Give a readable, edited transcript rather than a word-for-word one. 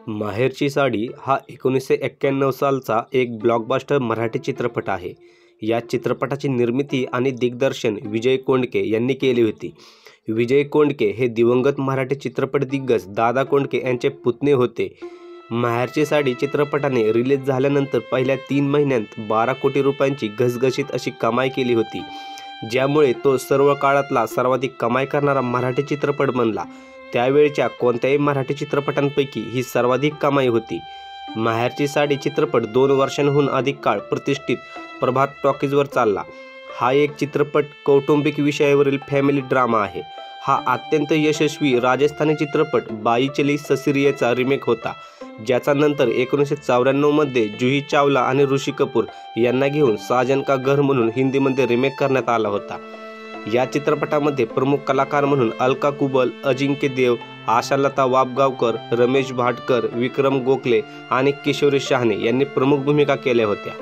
माहेरची साडी हा 1991 सालचा एक ब्लॉकबस्टर मराठी चित्रपट आहे. या चित्रपटाची निर्मिती आणि दिग्दर्शन विजय कोंडके यांनी केली होती. विजय कोंडके हे दिवंगत मराठी चित्रपट दिग्गज दादा कोंडके यांचे पुतणे होते. माहेरची साडी चित्रपटाने रिलीज झाल्यानंतर पहिल्या 3 महिन्यांत 12 कोटी रुपयांची घसघशीत अशी कमाई केली होती, ज्यामुळे तो सर्व काळातला सर्वाधिक कमाई करणारा मराठी चित्रपट बनला. त्यावेळच्या कोणत्याही मराठी चित्रपटांपैकी ही सर्वाधिक कमाई होती. माहेरची साडी चित्रपट 2 वर्षांहून अधिक काळ प्रतिष्ठित प्रभात टॉकीजवर चालला. हा एक चित्रपट कौटुंबिक विषयावरील फॅमिली ड्रामा आहे. हा अत्यंत यशस्वी राजस्थानी चित्रपट बाई चली ससुरियेचा रिमेक होता, ज्याचा नंतर 1994 मध्ये जुही चावला आणि ऋषी कपूर यांना घेऊन साजन का घर म्हणून हिंदीमध्ये रिमेक करण्यात आला होता. या चित्रपटामध्ये प्रमुख कलाकार म्हणून अलका कुबल, अजिंक्य देव, आशालता वाबगावकर, रमेश भाटकर, विक्रम गोखले आणि किशोरी शहाणे यांनी प्रमुख भूमिका केल्या होत्या.